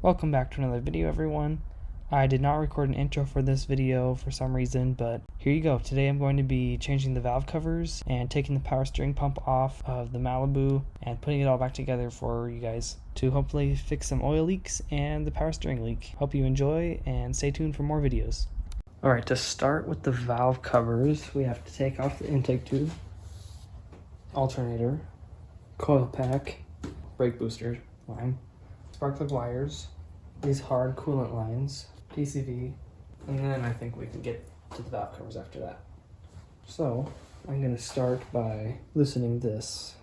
Welcome back to another video, everyone. I did not record an intro for this video for some reason, but here you go. Today I'm going to be changing the valve covers and taking the power steering pump off of the Malibu and putting it all back together for you guys to hopefully fix some oil leaks and the power steering leak. Hope you enjoy and stay tuned for more videos. Alright, to start with the valve covers, we have to take off the intake tube, alternator, coil pack, brake booster line, spark plug wires, these hard coolant lines, PCV, and then I think we can get to the valve covers after that. So I'm going to start by loosening this.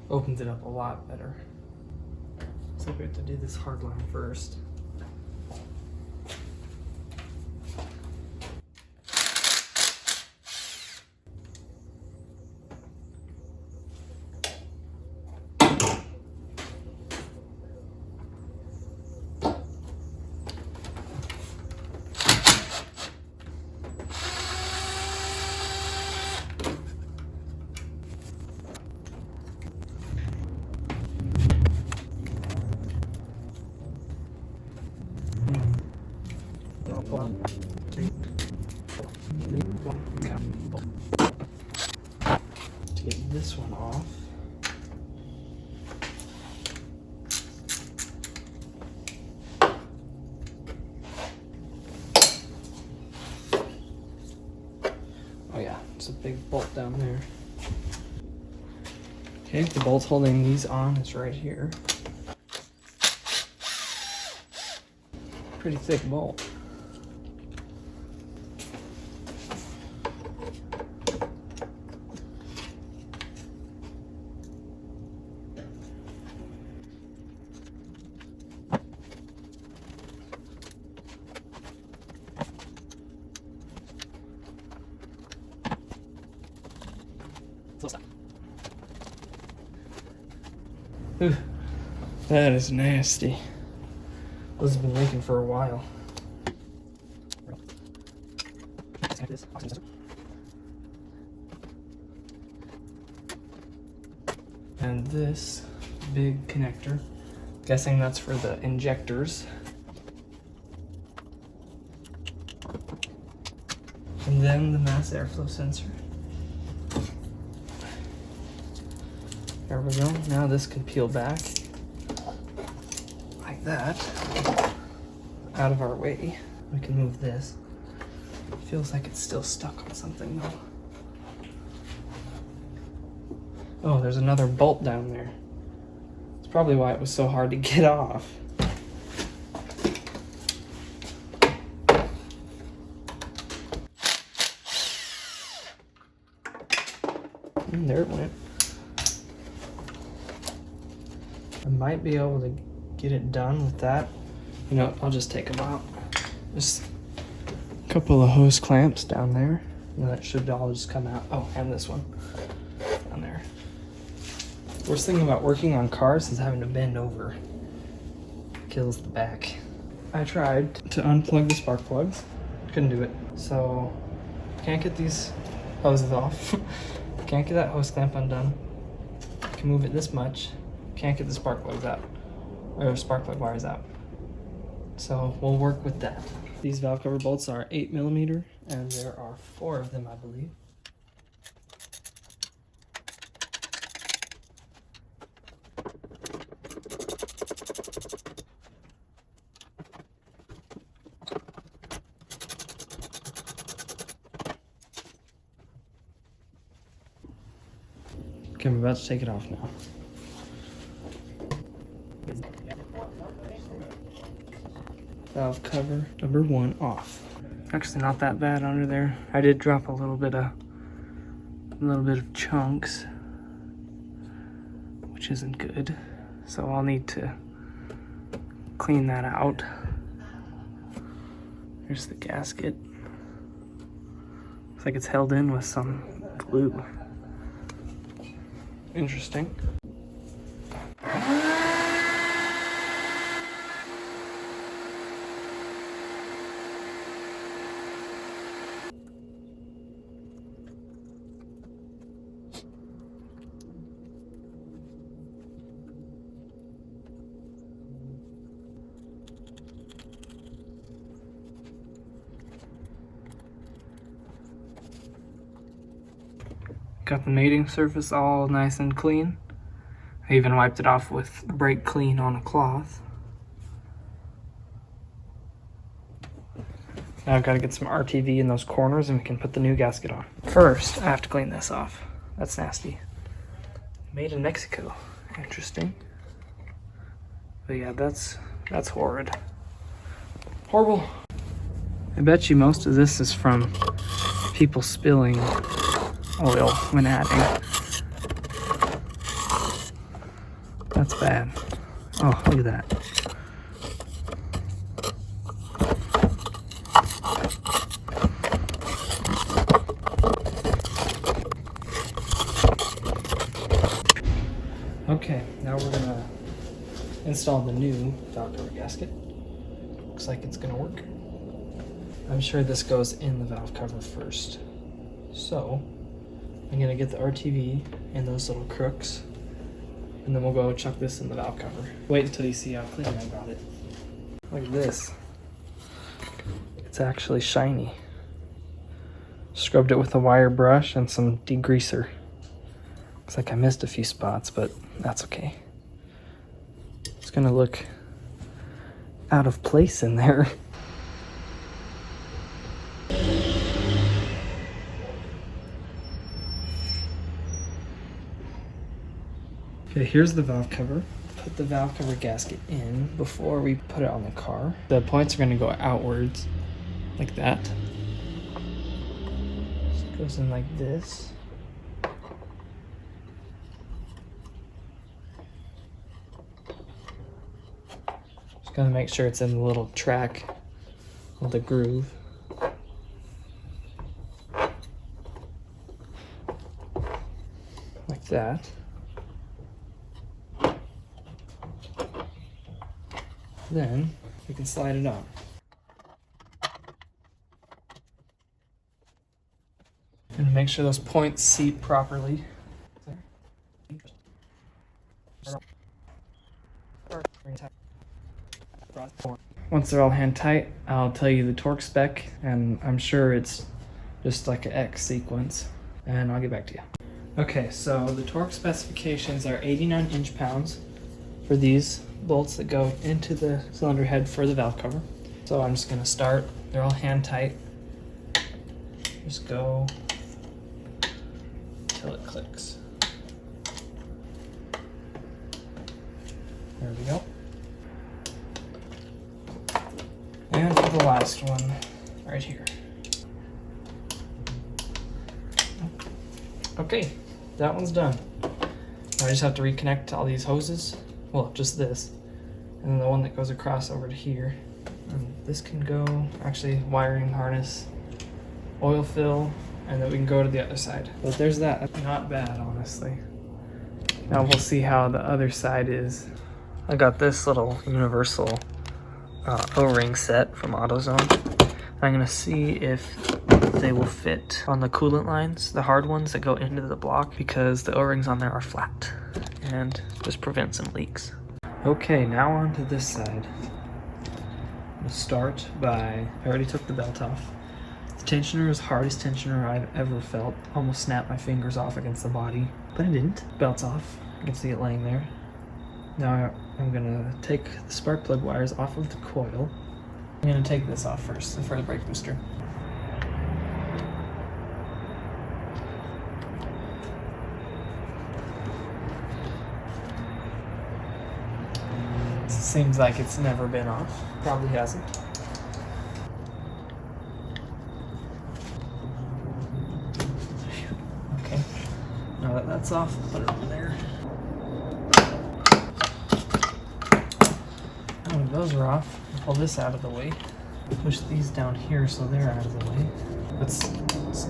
Opens it up a lot better. So we have to do this hard line first. To get this one off, oh yeah, it's a big bolt down there. Okay, the bolt holding these on is right here. Pretty thick bolt. Ooh, that is nasty. This has been leaking for a while. And this big connector, guessing that's for the injectors. And then the mass airflow sensor. There we go. Now this can peel back like that, out of our way. We can move this. It feels like it's still stuck on something though. Oh, there's another bolt down there. It's probably why it was so hard to get off. And there it went. I might be able to get it done with that. You know, I'll just take them out. Just a couple of hose clamps down there. And that should all just come out. Oh, and this one down there. Worst thing about working on cars is having to bend over. Kills the back. I tried to unplug the spark plugs. Couldn't do it. So, can't get these hoses off. Can't get that hose clamp undone. Can move it this much. Can't get the spark plugs out, or spark plug wires out. So we'll work with that. These valve cover bolts are 8mm, and there are 4 of them, I believe. Okay, I'm about to take it off now. Valve cover number 1 off. Actually not that bad under there. I did drop a little bit of chunks, which isn't good. So I'll need to clean that out. Here's the gasket. Looks like it's held in with some glue. Interesting. Got the mating surface all nice and clean. I even wiped it off with brake clean on a cloth. Now I've got to get some RTV in those corners and we can put the new gasket on. First, I have to clean this off. That's nasty. Made in Mexico. Interesting. But yeah, that's horrid. Horrible. I bet you most of this is from people spilling oil when adding. That's bad. Oh, look at that. Okay, now we're gonna install the new valve cover gasket. Looks like it's gonna work. I'm sure this goes in the valve cover first. So, I'm gonna get the RTV and those little crooks, and then we'll go chuck this in the valve cover. Wait until you see how clean I got it. Look at this. It's actually shiny. Scrubbed it with a wire brush and some degreaser. Looks like I missed a few spots, but that's okay. It's gonna look out of place in there. Okay, here's the valve cover. Put the valve cover gasket in before we put it on the car. The points are gonna go outwards, like that. So it goes in like this. Just gotta make sure it's in the little track of the groove. Like that. Then we can slide it on. And make sure those points seat properly. Once they're all hand tight, I'll tell you the torque spec, and I'm sure it's just like an X sequence, and I'll get back to you. Okay, so the torque specifications are 89 inch-pounds for these bolts that go into the cylinder head for the valve cover. So I'm just gonna start, they're all hand tight. Just go till it clicks. There we go. And for the last one, right here. Okay, that one's done. I just have to reconnect all these hoses. Well, just this. And then the one that goes across over to here. And this can go, actually, wiring harness, oil fill, and then we can go to the other side. But there's that. Not bad, honestly. Now we'll see how the other side is. I got this little universal O-ring set from AutoZone. I'm gonna see if they will fit on the coolant lines, the hard ones that go into the block, because the O-rings on there are flat and just prevent some leaks. Okay, now on to this side. We'll start by, I already took the belt off. The tensioner is the hardest tensioner I've ever felt. Almost snapped my fingers off against the body, but I didn't. Belt's off. You can see it laying there. Now I'm gonna take the spark plug wires off of the coil. I'm gonna take this off first for the brake booster. Seems like it's never been off. Probably hasn't. Okay, now that that's off, put it over there. Oh, those are off. Pull this out of the way. push these down here so they're out of the way. Let's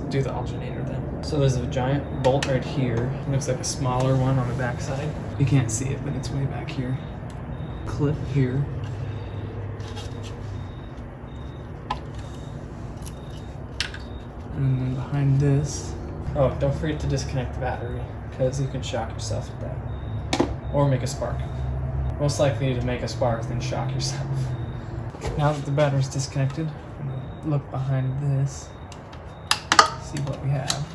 do the alternator then. So there's a giant bolt right here. It looks like a smaller one on the back side. You can't see it, but it's way back here. Clip here. And then behind this. Oh, don't forget to disconnect the battery, because you can shock yourself with that. Or make a spark. Most likely to make a spark than shock yourself. Now that the battery's disconnected, I'm gonna look behind this, see what we have.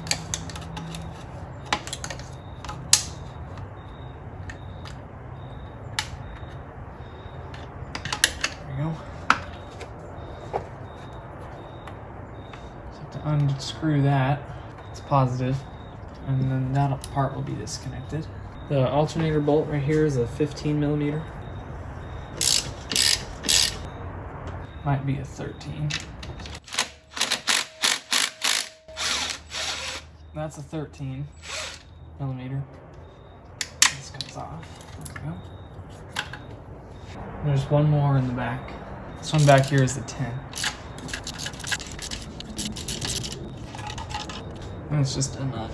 There we go. So have to unscrew that. It's positive, and then that part will be disconnected. The alternator bolt right here is a 15mm. Might be a 13. That's a 13mm. This comes off. There we go. There's one more in the back. This one back here is a 10. And it's just a nut.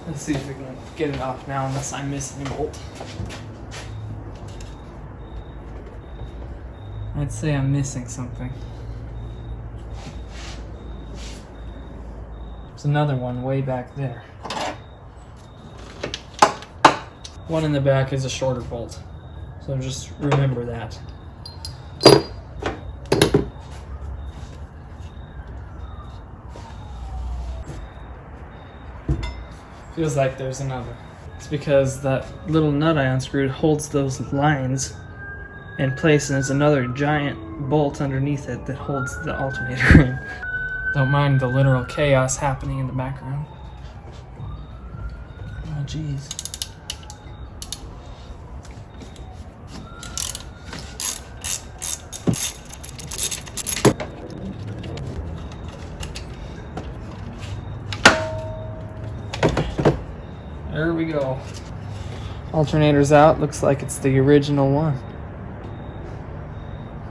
Let's see if we can get it off now, unless I'm missing a bolt. I'd say I'm missing something. There's another one way back there. One in the back is a shorter bolt, so just remember that. Feels like there's another. It's because that little nut I unscrewed holds those lines in place, and there's another giant bolt underneath it that holds the alternator in. Don't mind the literal chaos happening in the background. Oh geez. There we go. Alternator's out. Looks like it's the original one.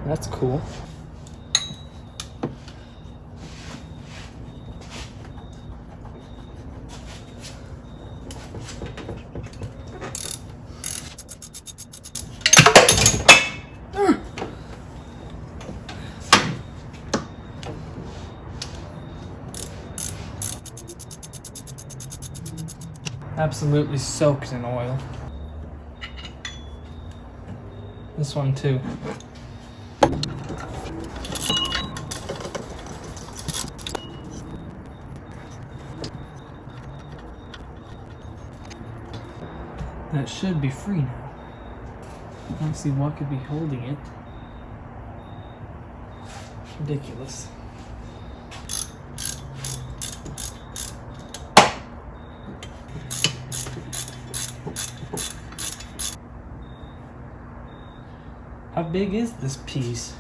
That's cool. Absolutely soaked in oil. This one too. That should be free now. I don't see what could be holding it. Ridiculous. How big is this piece?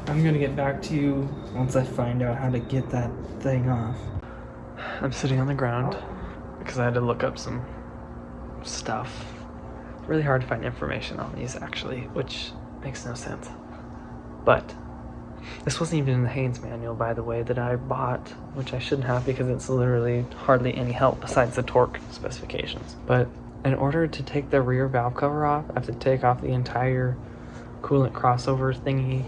I'm gonna get back to you once I find out how to get that thing off. I'm sitting on the ground because I had to look up some stuff. Really hard to find information on these actually, which makes no sense. But this wasn't even in the Haynes manual, by the way, that I bought, which I shouldn't have because it's literally hardly any help besides the torque specifications. But in order to take the rear valve cover off, I have to take off the entire coolant crossover thingy.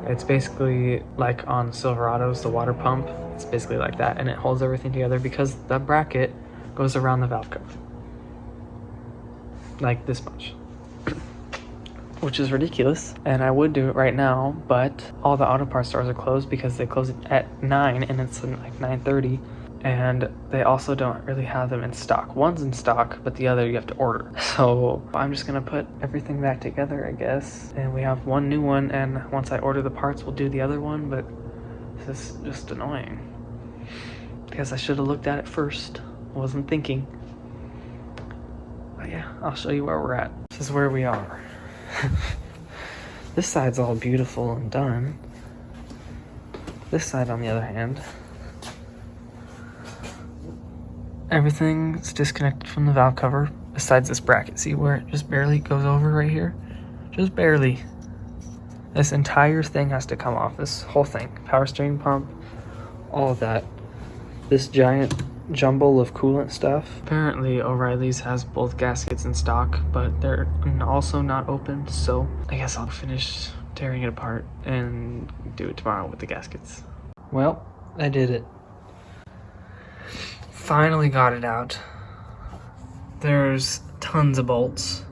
It's basically like on Silverados, the water pump. It's basically like that, and it holds everything together because the bracket goes around the valve cover. Like this much. Which is ridiculous, and I would do it right now, but all the auto parts stores are closed because they close it at 9 and it's like 9:30, and they also don't really have them in stock. One's in stock, but the other you have to order. So I'm just gonna put everything back together, I guess, and we have one new one, and once I order the parts we'll do the other one. But this is just annoying because I should have looked at it first. I wasn't thinking. But yeah, I'll show you where we're at. This is where we are. This side's all beautiful and done. This side, on the other hand, everything's disconnected from the valve cover besides this bracket. See where it just barely goes over right here? Just barely. This entire thing has to come off. This whole thing. Power steering pump, all of that. This giant jumble of coolant stuff. Apparently O'Reilly's has both gaskets in stock, but they're also not open, so I guess I'll finish tearing it apart and do it tomorrow with the gaskets. Well, I did it. Finally got it out. There's tons of bolts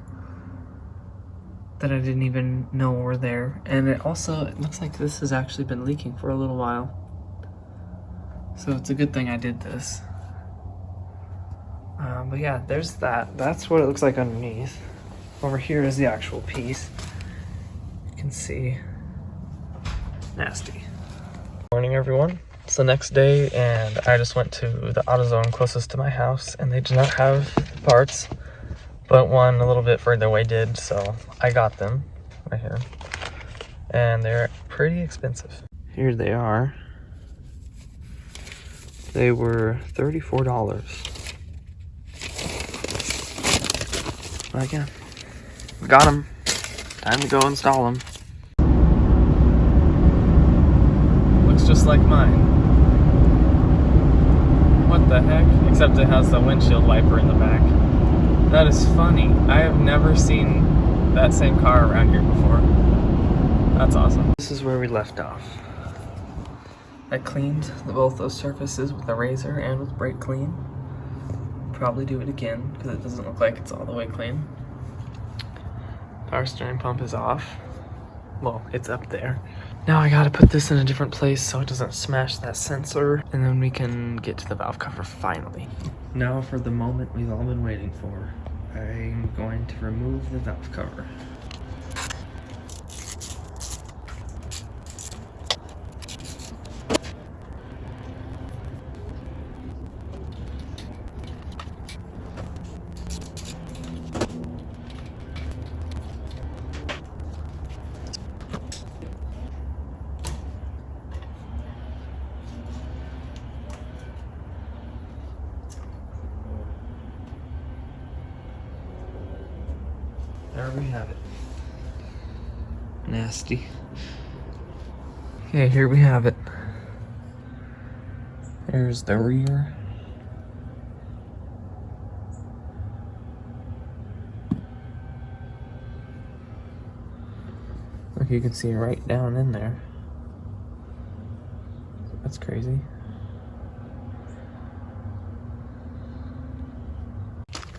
that I didn't even know were there, and it looks like this has actually been leaking for a little while. So it's a good thing I did this. But yeah, there's that. That's what it looks like underneath. Over here is the actual piece. You can see. Nasty. Morning, everyone. It's the next day, and I just went to the AutoZone closest to my house, and they do not have parts, but one a little bit further away did, so I got them right here. And they're pretty expensive. Here they are. They were $34. But again, got them. Time to go install them. Looks just like mine. What the heck? Except it has the windshield wiper in the back. That is funny. I have never seen that same car around here before. That's awesome. This is where we left off. I cleaned both those surfaces with a razor and with brake clean. Probably do it again because it doesn't look like it's all the way clean. Power steering pump is off. Well, it's up there. Now I gotta put this in a different place so it doesn't smash that sensor, and then we can get to the valve cover finally. Now for the moment we've all been waiting for. I'm going to remove the valve cover. There we have it. Nasty. Okay, here we have it. There's the rear. Look, you can see right down in there. That's crazy.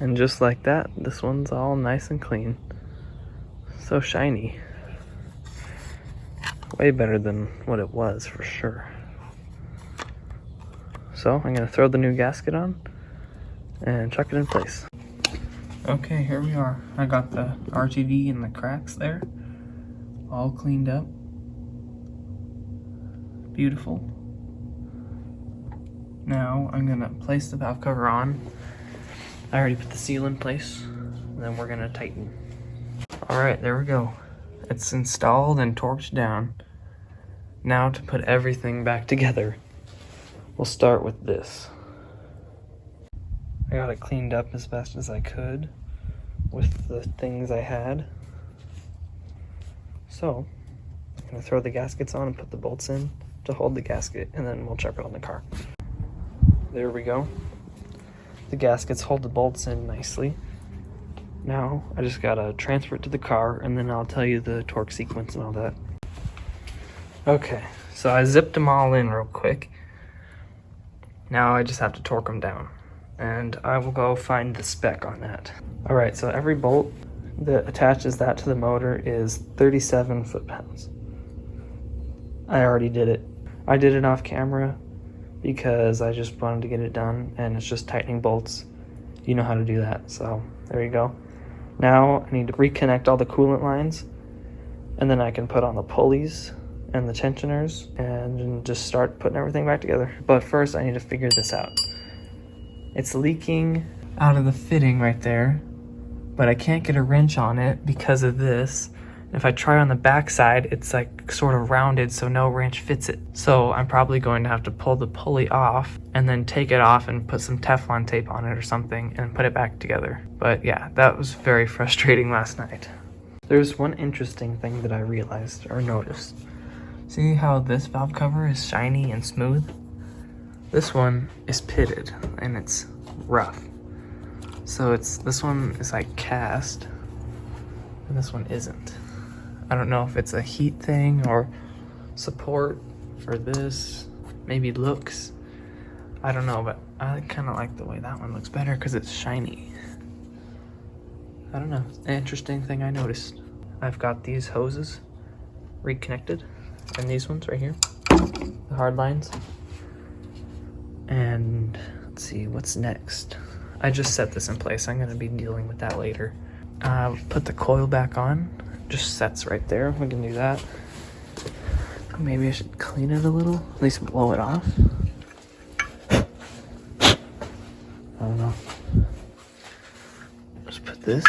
And just like that, this one's all nice and clean. So shiny. Way better than what it was, for sure. So I'm gonna throw the new gasket on and chuck it in place. Okay, here we are. I got the RTV and the cracks there all cleaned up. Beautiful. Now I'm gonna place the valve cover on. I already put the seal in place, and then we're gonna tighten. All right, there we go. It's installed and torqued down. Now to put everything back together, we'll start with this. I got it cleaned up as best as I could with the things I had. So, I'm gonna throw the gaskets on and put the bolts in to hold the gasket, and then we'll chuck it on the car. There we go. The gaskets hold the bolts in nicely. Now I just gotta transfer it to the car, and then I'll tell you the torque sequence and all that. Okay, so I zipped them all in real quick. Now I just have to torque them down, and I will go find the spec on that. All right, so every bolt that attaches that to the motor is 37 foot-pounds. I already did it. I did it off camera because I just wanted to get it done, and it's just tightening bolts. You know how to do that, so there you go. Now I need to reconnect all the coolant lines, and then I can put on the pulleys and the tensioners and just start putting everything back together. But first I need to figure this out. It's leaking out of the fitting right there, but I can't get a wrench on it because of this. If I try on the back side, it's like sort of rounded, so no wrench fits it. So I'm probably going to have to pull the pulley off and then take it off and put some Teflon tape on it or something and put it back together. But yeah, that was very frustrating last night. There's one interesting thing that I realized or noticed. See how this valve cover is shiny and smooth? This one is pitted and it's rough. So this one is like cast and this one isn't. I don't know if it's a heat thing or support for this, maybe looks. I don't know, but I kind of like the way that one looks better because it's shiny. I don't know, interesting thing I noticed. I've got these hoses reconnected and these ones right here, the hard lines. And let's see, what's next? I just set this in place. I'm gonna be dealing with that later. Put the coil back on, just sets right there. We can do that. Maybe I should clean it a little, at least blow it off. I don't know. Just put this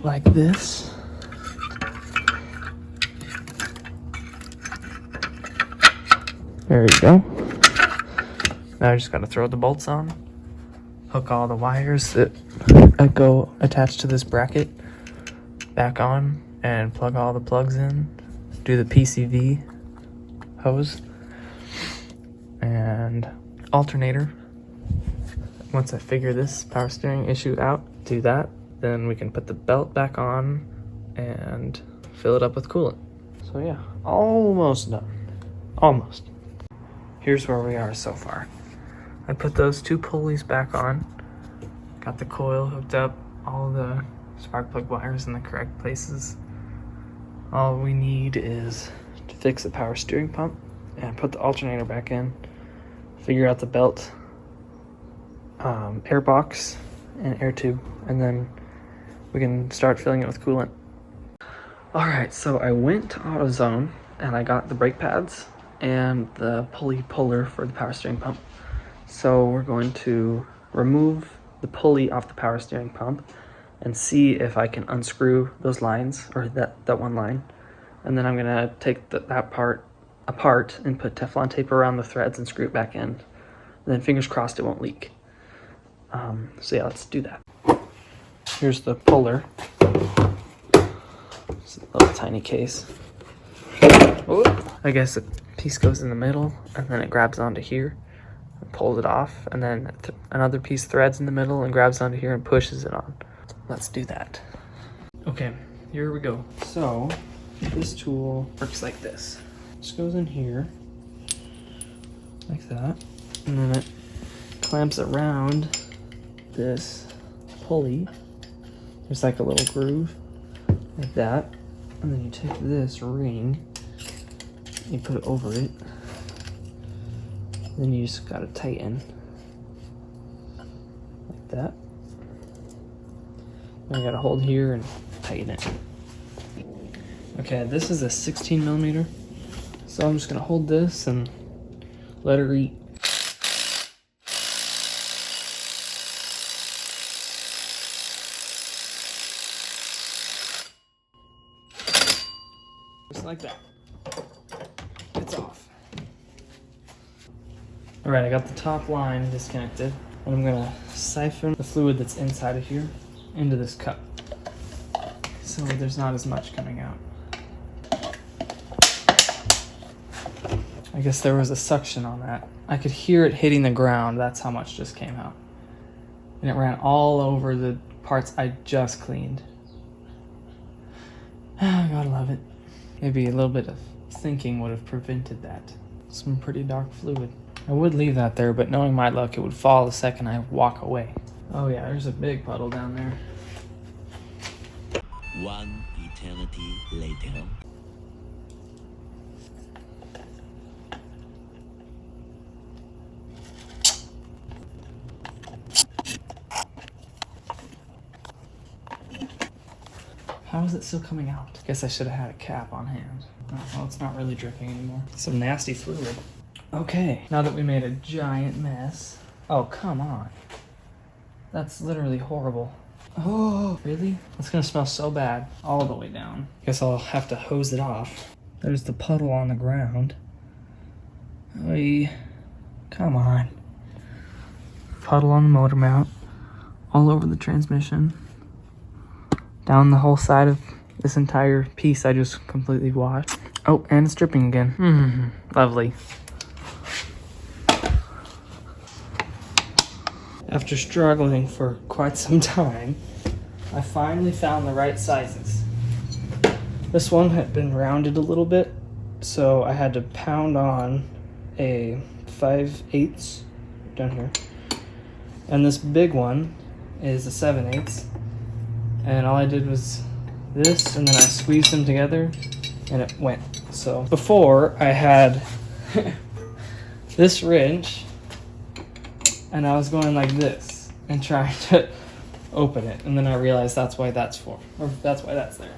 like this. There you go. Now I just gotta throw the bolts on, hook all the wires that go attached to this bracket back on, and plug all the plugs in, do the PCV hose, and alternator. Once I figure this power steering issue out, do that, then we can put the belt back on and fill it up with coolant. So yeah, almost done. Almost. Here's where we are so far. I put those two pulleys back on, got the coil hooked up, all the spark plug wires in the correct places. All we need is to fix the power steering pump and put the alternator back in, figure out the belt, air box and air tube, and then we can start filling it with coolant. Alright, so I went to AutoZone and I got the brake pads and the pulley puller for the power steering pump. So we're going to remove the pulley off the power steering pump and see if I can unscrew those lines, or that one line. And then I'm gonna take that part apart and put Teflon tape around the threads and screw it back in. And then fingers crossed it won't leak. So yeah, let's do that. Here's the puller. It's a little tiny case. Oh, I guess a piece goes in the middle and then it grabs onto here and pulls it off, and then another piece threads in the middle and grabs onto here and pushes it on. Let's do that. Okay, here we go. So this tool works like this. Just goes in here like that, and then it clamps around this pulley. There's like a little groove like that, and then you take this ring, you put it over it, then you just gotta tighten like that. Then you gotta hold here and tighten it. Okay, this is a 16 millimeter, so I'm just gonna hold this and let her eat. Just like that. It's off. Alright, I got the top line disconnected, and I'm gonna siphon the fluid that's inside of here into this cup, so there's not as much coming out. I guess there was a suction on that. I could hear it hitting the ground, that's how much just came out. And it ran all over the parts I just cleaned. Gotta love it. Maybe a little bit of thinking would have prevented that. Some pretty dark fluid. I would leave that there, but knowing my luck, it would fall the second I walk away. Oh yeah, there's a big puddle down there. One eternity later. How is it still coming out? Guess I should have had a cap on hand. Oh, well, it's not really dripping anymore. Some nasty fluid. Okay, now that we made a giant mess. Oh, come on. That's literally horrible. Oh, really? It's gonna smell so bad all the way down. Guess I'll have to hose it off. There's the puddle on the ground. Oy. Come on. Puddle on the motor mount. All over the transmission. down the whole side of this entire piece I just completely washed. Oh, and it's dripping again. Lovely. After struggling for quite some time, I finally found the right sizes. This one had been rounded a little bit, so I had to pound on a 5/8 down here. And this big one is a 7/8. And all I did was this, and then I squeezed them together, and it went. So before I had this wrench, and I was going like this and trying to open it, and then I realized that's why that's for, or that's why that's there.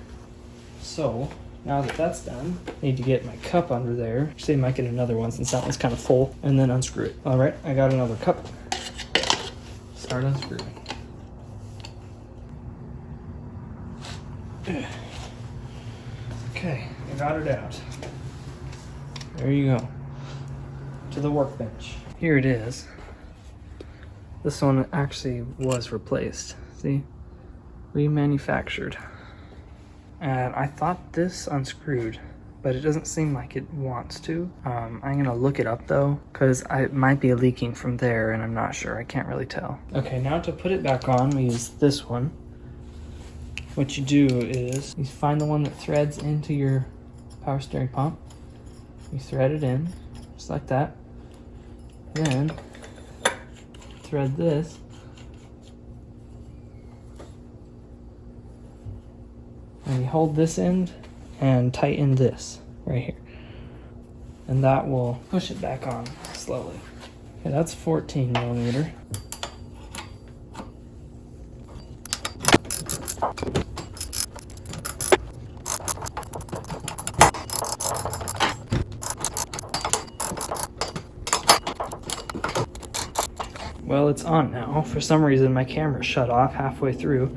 So now that that's done, I need to get my cup under there. Actually, I might get another one since that one's kind of full, and then unscrew it. All right, I got another cup. Start unscrewing. Okay, I got it out. There you go. To the workbench. Here it is. This one actually was replaced. See? Remanufactured. And I thought this unscrewed, but it doesn't seem like it wants to. I'm gonna look it up though, because it might be leaking from there and I'm not sure. I can't really tell. Okay, now to put it back on, we use this one. What you do is you find the one that threads into your power steering pump. You thread it in, just like that. Then thread this. And you hold this end and tighten this right here. And that will push it back on slowly. Okay, that's 14 millimeter. Well, it's on now. For some reason, my camera shut off halfway through,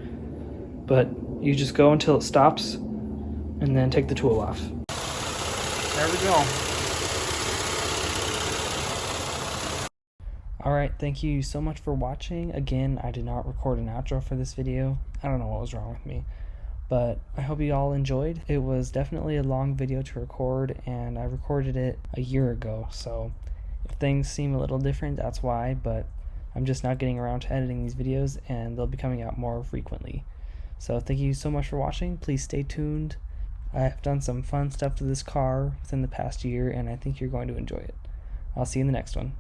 but you just go until it stops and then take the tool off. There we go. Alright, thank you so much for watching. Again, I did not record an outro for this video. I don't know what was wrong with me, but I hope you all enjoyed. It was definitely a long video to record, and I recorded it a year ago, so if things seem a little different, that's why, but I'm just not getting around to editing these videos, and they'll be coming out more frequently. So thank you so much for watching. Please stay tuned. I have done some fun stuff to this car within the past year, and I think you're going to enjoy it. I'll see you in the next one.